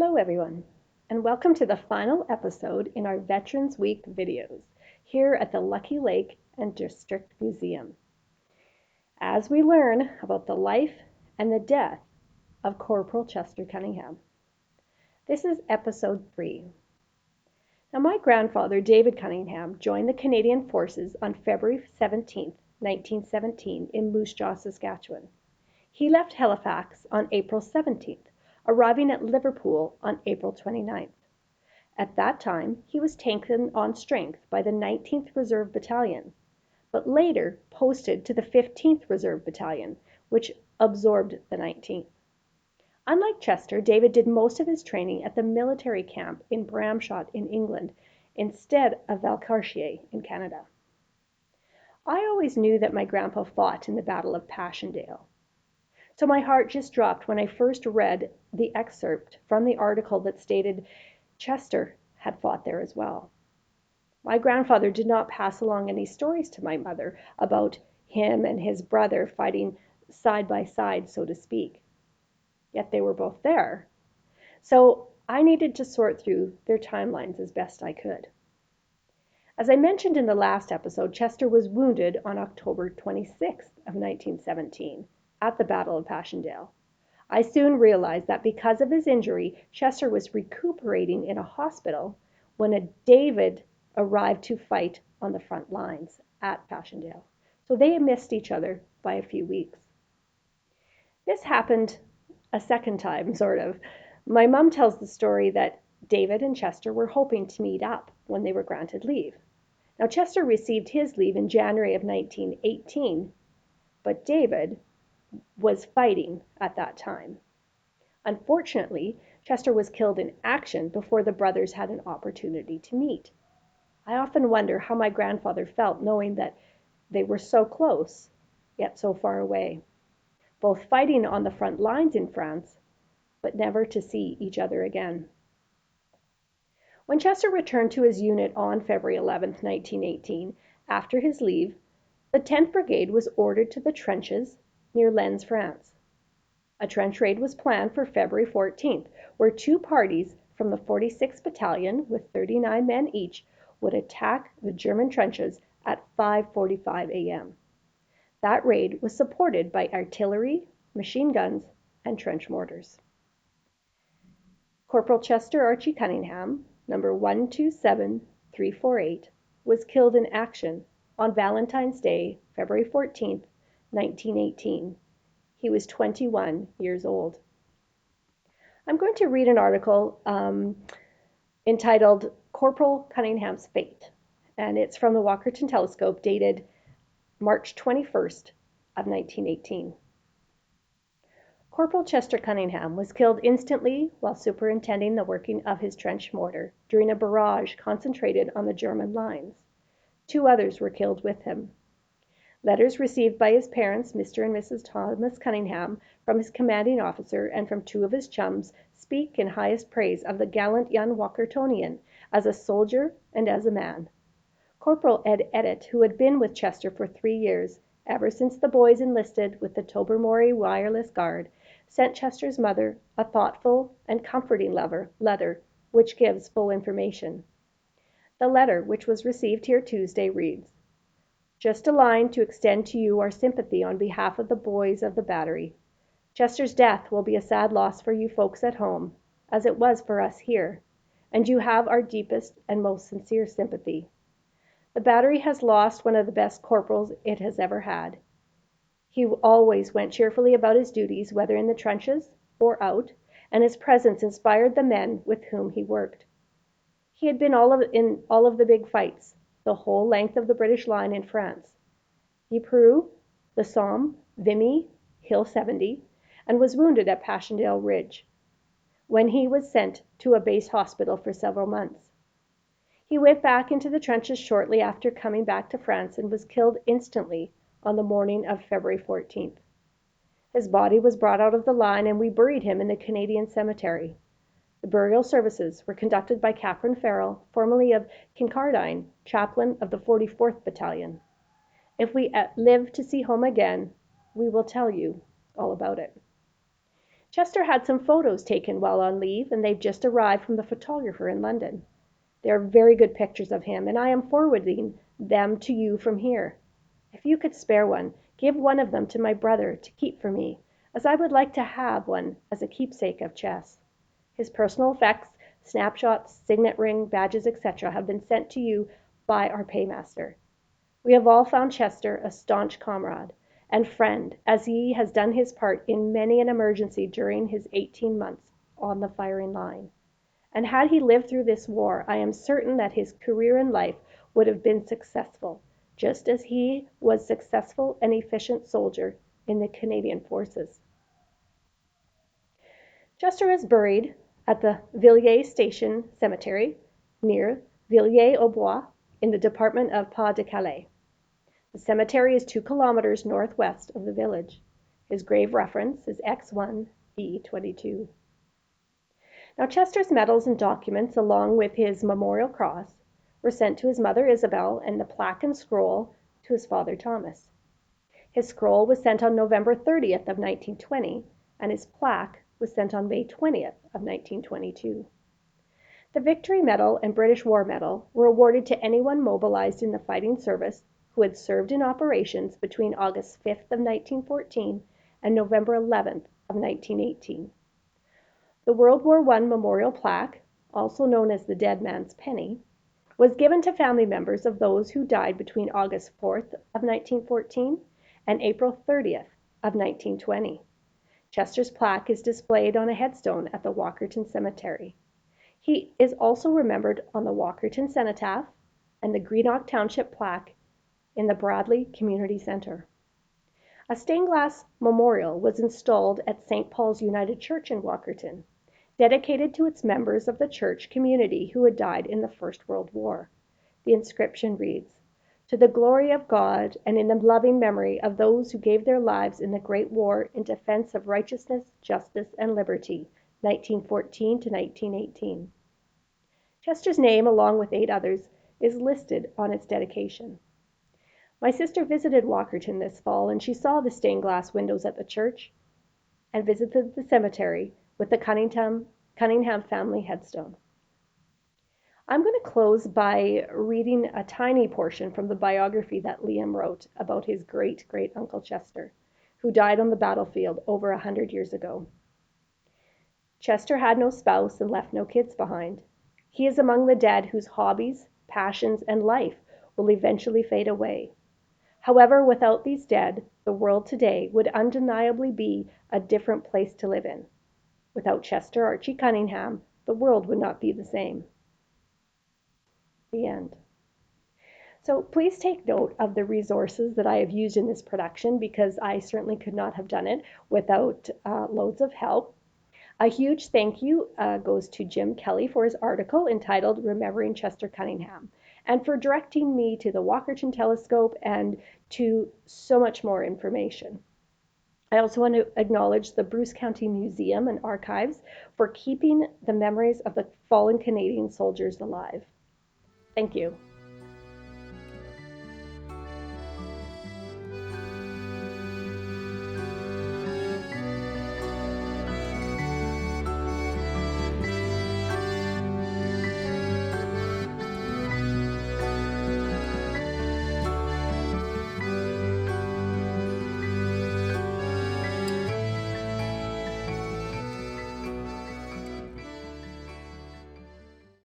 Hello everyone, and welcome to the final episode in our Veterans Week videos here at the Lucky Lake and District Museum, as we learn about the life and the death of Corporal Chester Cunningham. This is episode 3. Now, my grandfather, David Cunningham, joined the Canadian Forces on February 17, 1917 in Moose Jaw, Saskatchewan. He left Halifax on April 17th, arriving at Liverpool on April 29th. At that time, he was taken on strength by the 19th Reserve Battalion, but later posted to the 15th Reserve Battalion, which absorbed the 19th. Unlike Chester, David did most of his training at the military camp in Bramshott in England instead of Valcartier in Canada. I always knew that my grandpa fought in the Battle of Passchendaele. So my heart just dropped when I first read the excerpt from the article that stated Chester had fought there as well. My grandfather did not pass along any stories to my mother about him and his brother fighting side by side, so to speak. Yet they were both there. So I needed to sort through their timelines as best I could. As I mentioned in the last episode, Chester was wounded on October 26th of 1917 at the Battle of Passchendaele. I soon realized that because of his injury, Chester was recuperating in a hospital when David arrived to fight on the front lines at Passchendaele. So they missed each other by a few weeks. This happened a second time, sort of. My mom tells the story that David and Chester were hoping to meet up when they were granted leave. Now, Chester received his leave in January of 1918, but David was fighting at that time. Unfortunately, Chester was killed in action before the brothers had an opportunity to meet. I often wonder how my grandfather felt knowing that they were so close, yet so far away, both fighting on the front lines in France, but never to see each other again. When Chester returned to his unit on February 11, 1918, after his leave, the 10th Brigade was ordered to the trenches near Lens, France. A trench raid was planned for February 14th, where two parties from the 46th Battalion, with 39 men each, would attack the German trenches at 5:45 a.m. That raid was supported by artillery, machine guns, and trench mortars. Corporal Chester Archie Cunningham, number 127348, was killed in action on Valentine's Day, February 14, 1918. He was 21 years old. I'm going to read an article entitled Corporal Cunningham's Fate, and it's from the Walkerton Telescope, dated March 21st of 1918. Corporal Chester Cunningham was killed instantly while superintending the working of his trench mortar during a barrage concentrated on the German lines. Two others were killed with him. Letters received by his parents, Mr. and Mrs. Thomas Cunningham, from his commanding officer, and from two of his chums, speak in highest praise of the gallant young Walkertonian as a soldier and as a man. Corporal Ed Edit, who had been with Chester for 3 years, ever since the boys enlisted with the Tobermory Wireless Guard, sent Chester's mother a thoughtful and comforting letter which gives full information. The letter, which was received here Tuesday, reads, "Just a line to extend to you our sympathy on behalf of the boys of the battery. Chester's death will be a sad loss for you folks at home, as it was for us here, and you have our deepest and most sincere sympathy. The battery has lost one of the best corporals it has ever had. He always went cheerfully about his duties, whether in the trenches or out, and his presence inspired the men with whom he worked. He had been in all of the big fights, the whole length of the British line in France, Ypres, the Somme, Vimy, Hill 70, and was wounded at Passchendaele Ridge, when he was sent to a base hospital for several months. He went back into the trenches shortly after coming back to France and was killed instantly on the morning of February 14th. His body was brought out of the line and we buried him in the Canadian cemetery. The burial services were conducted by Captain Farrell, formerly of Kincardine, chaplain of the 44th Battalion. If we live to see home again, we will tell you all about it." Chester had some photos taken while on leave, and they've just arrived from the photographer in London. They are very good pictures of him, and I am forwarding them to you from here. If you could spare one, give one of them to my brother to keep for me, as I would like to have one as a keepsake of Chess. His personal effects, snapshots, signet ring, badges, etc., have been sent to you by our paymaster. We have all found Chester a staunch comrade and friend, as he has done his part in many an emergency during his 18 months on the firing line. And had he lived through this war, I am certain that his career in life would have been successful, just as he was successful and efficient soldier in the Canadian forces. Chester is buried at the Villiers Station Cemetery near Villiers-aux-Bois in the department of Pas-de-Calais. The cemetery is 2 kilometers northwest of the village. His grave reference is X1B22. Now, Chester's medals and documents, along with his memorial cross, were sent to his mother Isabel and the plaque and scroll to his father Thomas. His scroll was sent on November 30th of 1920, and his plaque was sent on May 20th of 1922. The Victory Medal and British War Medal were awarded to anyone mobilized in the fighting service who had served in operations between August 5th of 1914 and November 11th of 1918. The World War I Memorial Plaque, also known as the Dead Man's Penny, was given to family members of those who died between August 4th of 1914 and April 30th of 1920. Chester's plaque is displayed on a headstone at the Walkerton Cemetery. He is also remembered on the Walkerton Cenotaph and the Greenock Township plaque in the Bradley Community Centre. A stained glass memorial was installed at St. Paul's United Church in Walkerton, dedicated to its members of the church community who had died in the First World War. The inscription reads, "To the glory of God and in the loving memory of those who gave their lives in the Great War in defense of righteousness, justice, and liberty, 1914 to 1918." Chester's name, along with 8 others, is listed on its dedication. My sister visited Walkerton this fall, and she saw the stained glass windows at the church and visited the cemetery with the Cunningham family headstone. I'm going to close by reading a tiny portion from the biography that Liam wrote about his great-great-uncle Chester, who died on the battlefield over 100 years ago. Chester had no spouse and left no kids behind. He is among the dead whose hobbies, passions, and life will eventually fade away. However, without these dead, the world today would undeniably be a different place to live in. Without Chester Archie Cunningham, the world would not be the same. The end. So please take note of the resources that I have used in this production, because I certainly could not have done it without loads of help. A huge thank you goes to Jim Kelly for his article entitled Remembering Chester Cunningham, and for directing me to the Walkerton Telescope and to so much more information. I also want to acknowledge the Bruce County Museum and Archives for keeping the memories of the fallen Canadian soldiers alive. Thank you.